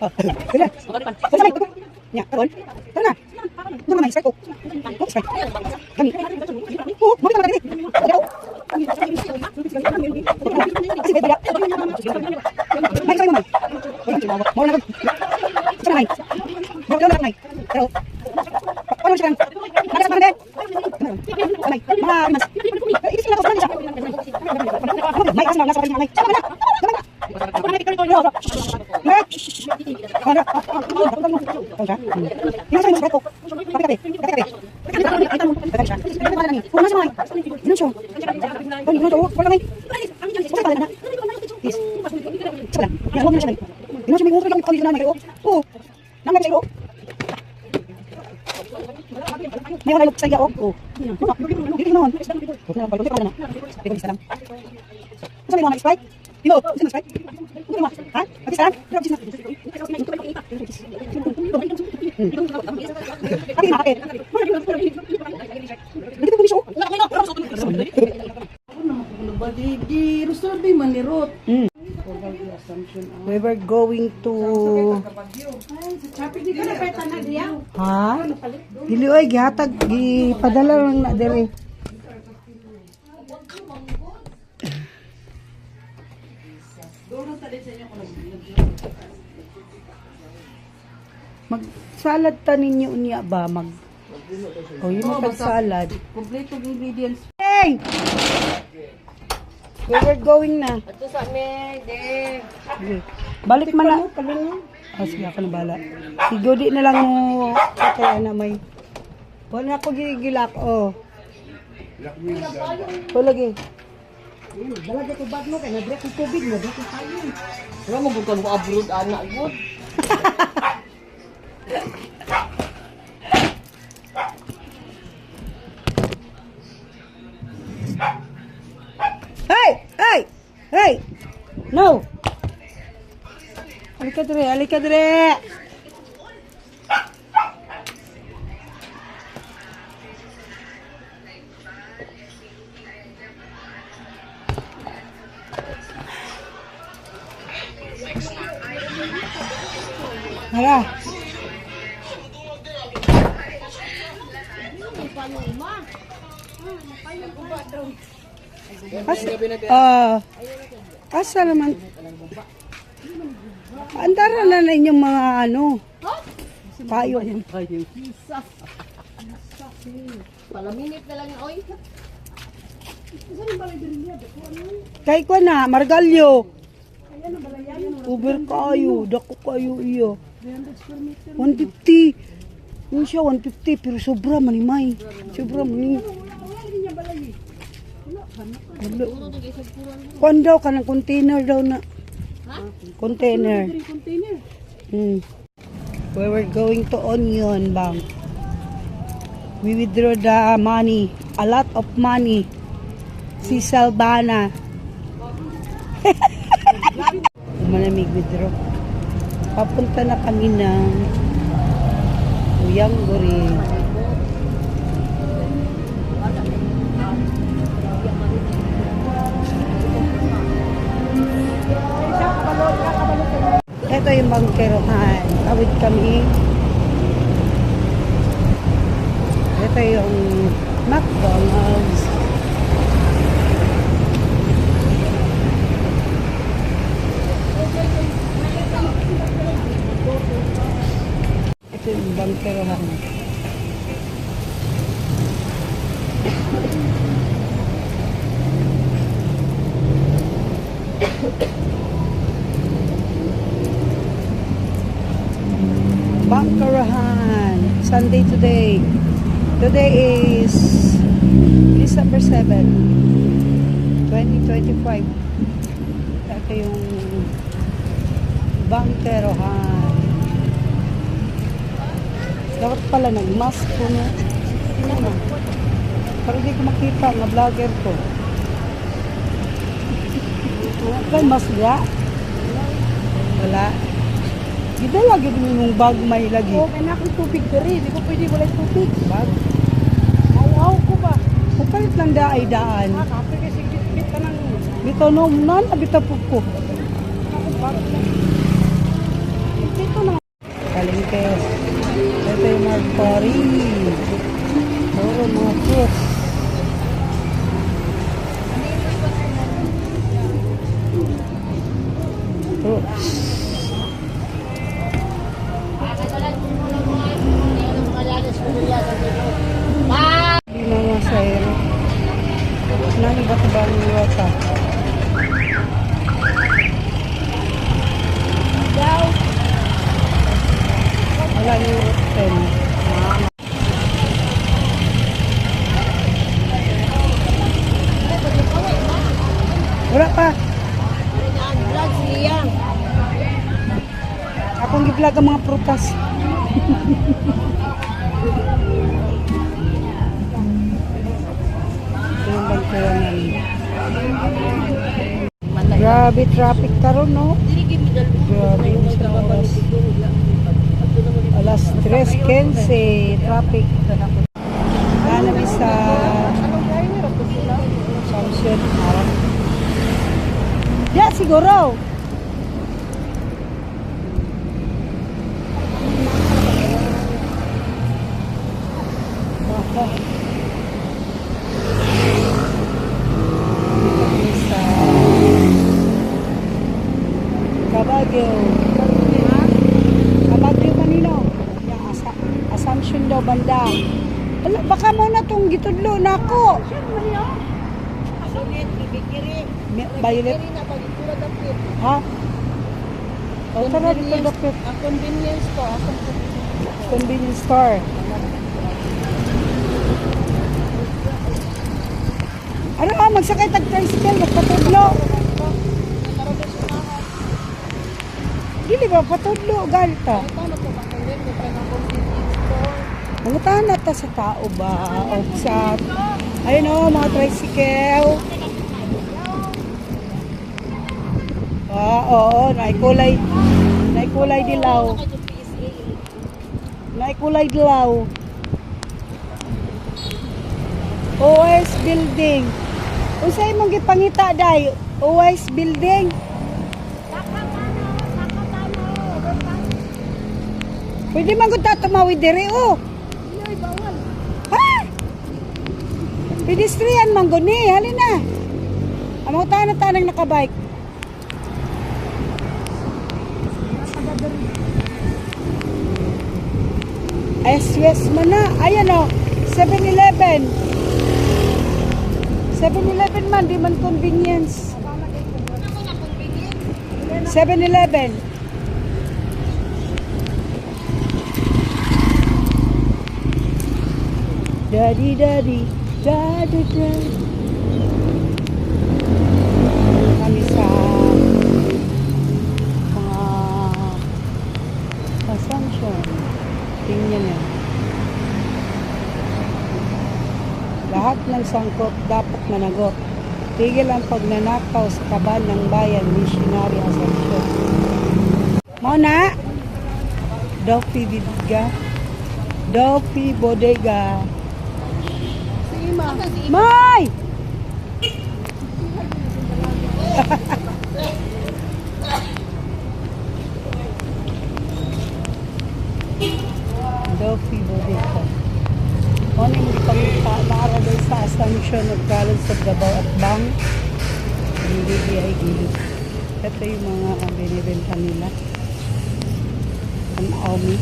Kaya. Kaya na. Nya, karon. Tara na. Nung may strike ko. Oh, strike. Kami. Oh, mo na dali. Sige, bila. May strike mo. Mo na. Sana may. Mo na may. Pero. Ano siya? Nasa pa din. May. Mas. Isin na ko sa siya. May asa na sa may. Sama na. May wala sa iyo. Oh. Dili naman. Wala pa lupa na. Dili ko lang. Sa mga strike. Dilo, sino strike? Ha? Pati saan? Pati nakakit. Dito ko bisyo. Di reserve man ni Ruth. We were going to ha? Dili oy gihatag gipadala lang na diri. Mag-salad ta ninyo niya ba? O yun ang pag-salad. Kompleto ingredients. Hey! We were going na. Ato sa me, de. Okay. Balik man na. Oh, sige ako na bala. Si Godi na lang mo. Kaya na may. Wala ako gigilak. Oh. Wala lagi. Dalaga ko bag mo kay nagre ko tubig mo dito tayo. Wala mo bukan mo abroad anak gud. Hey! Hey! Hey! No! Halika dire, halika dire! Hala! Asa naman? Andara na na inyong mga ano? Payo. Palaminit na lang oy. Kay ko na, Margalyo. Uber kayo, dako kayo iyo. 150. Yun siya, 150. Pero sobra manimay. Sobra manimay. Kuan daw ka ng container daw na. Container. We were going to Onion Bank. We withdraw the money. A lot of money. Si Salbana. Malamig withdraw. Papunta na kami ng Uyang Guri. Ito yung bangkerohan. Tawid kami. Ito yung McDonald's. Ito yung bangkerohan. Bangkarahan. Sunday today. Today is December 7, 2025. Ito yung Bangkarahan. Dapat pala nag-mask ko na. Para di ko makita na vlogger ko. Kay mask ya? Wala. Gida lagi din yung bag may lagi. Oh, may nakong tubig diri, di ko pwede wala tubig. Bag? Aw ko ba? Kapalit lang daay daan. Kapag kasi git ka nang Bito no, nan abita po ko. dito palengke. Ito yung mga pari. Puro mga fruits. Fruits. Hindi na masayro. Nani ba ito ba ang wata? Wala yung rotten. Wala pa. Akong giblag ang mga prutas. Ito yung bangkuhan namin. Grabe traffic karon no? Grabe yung sa oras. Alas 3:15 traffic. Namin sa Samson. Ya siguro. Kabagyo. Kabagyo kanino? Assumption daw banda. Ala, baka mo na itong gitudlo na ako. Violet. Ha? O, tara dito dapit. Convenience ko. Convenience store. Ano magsakay tag-tricycle, magpatudlo. Dili ba patudlo, galta. Mangutan na ta sa tao ba? O sa, ayun o, mga tricycle. Oo, naikulay dilaw. Naikulay dilaw. OS building. Unsay imong gipangita day? OS building. Pwede man gud ta tumawid diri oh. Ha? Pedestrian man gud ni, halina. Amo tanang nakabike. SWS man na. Ayan o. 7-Eleven. 7-Eleven man. Di man convenience. 7-Eleven. Daddy, daddy. Daddy, daddy. Kami sa mga consumption. Tingnan niya. Lahat ng sangkot dapat managot. Tigil ang pagnanakaw sa kaban ng bayan, missionary assumption. Mona, Dopi Bodega. Dopi Bodega. May! Dopi Bodega. Ano yung pangpamara doon sa assumption of balance of Davao at Bang? Hindi ay gilid. Ito yung mga binibenta nila. Ang Aumi.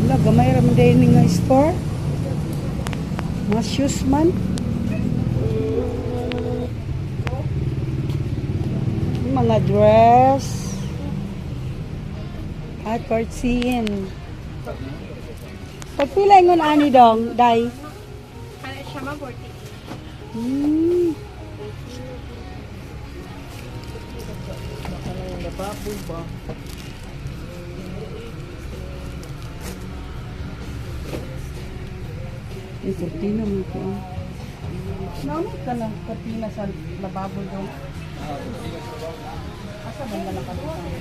Wala, gamay raman din nga store. Mga shoes man. Mga dress. At partsin. Pagpilay ngon ani dong, day. Ano siya ma 40. Ito, tino mo ito. Naunod ka lang katina sa lababo doon. Asa ba na nakalimutan?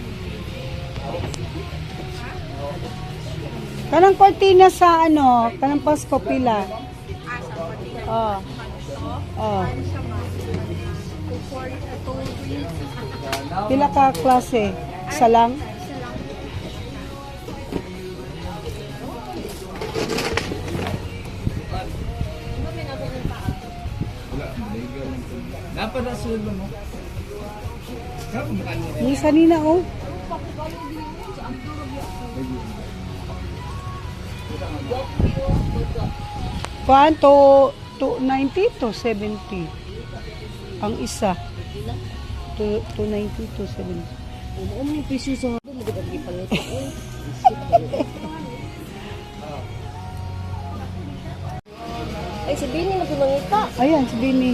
Kanang cortina sa ano, kanang Pasko pila. Oh. Oh. Pila ka klase? Isa lang? Dapat na sulo mo. Ni sanina oh. Kuan to 290 to 70. Ang isa. 290 to 70. May piso sa hapon, magandang ipalit. Ay, si Bini na pinangita. Ayan, si Bini.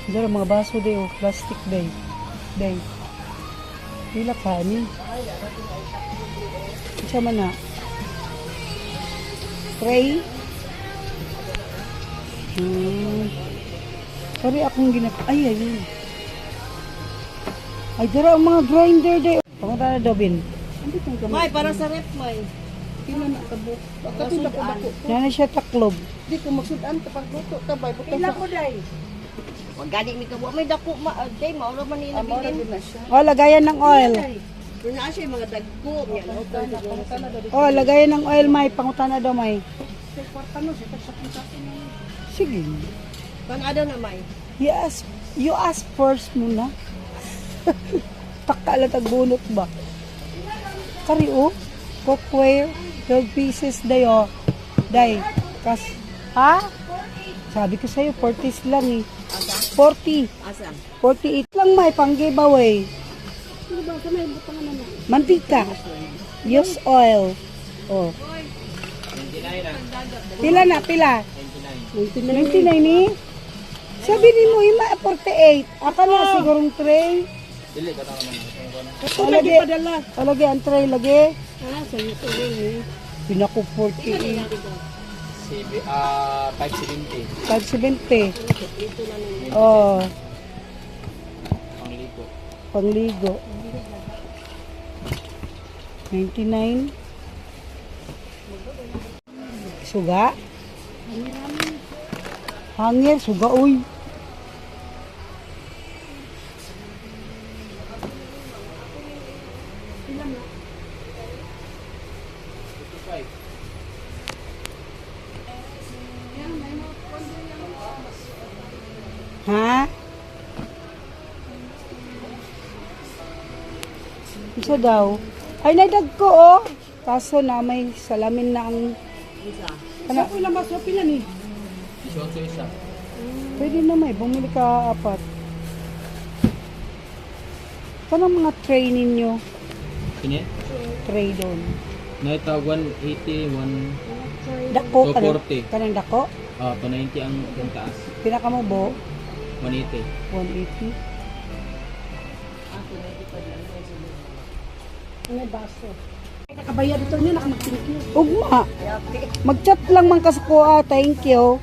Dara mga baso day oh, plastic day. Day. Pila ka ni? Isa man na. Tray. Sorry akong ginap. Ay, ayun. Ay, dara ang mga grinder day. Pangunta na Dobin. May, para sa rep, may. Pila na kabuk. Katulad ko dako. Nana siya taklob. Di ko magsudan kapag luto tabay. Pila ko day. Wag gani mi kabo. May dako day maura man ni nabilin. Oh, lagayan ng oil. Pero na siya mga dagko. Oh, lagayan ng oil, may. Pangutana daw, may. Sige. Panado na may. You ask first muna. Takala tagbunot ba? Kari oh. Cookware. 12 pieces dayo. Day. Kas. Ha? Sabi ko sa'yo, 40 lang eh. 40. Asa? 48 lang may pang giveaway. Mantika. Use oil. Oh. Pila na, pila? 99 eh. Sabi ni mo, ima 48. Aka na sigurong tray. Dili ka naman. Lagi padala. Lagi ang tray lagi. Ah, sa'yo to rin eh. Pinako 48. 570. 570. Oh, Pangligo. pangligo. 99. Suga. Hangir, suga uy. Ha? Isa daw. Ay, nadag ko, oh. Kaso na may salamin na ang... Ano? Pila mas pila ni? Short isa. Pwede na may. Bumili ka 4. Kanang mga tray ninyo. Kini? Tray doon. Na ito 180, 1 Dako. 240. Kanang dako. 290 ang taas. Pinaka mo bo. 180. 180. Ano baso? Nakabayad ito niya, nakamag-thank you. Ugma. Mag-chat lang man ka sa kuha. Thank you.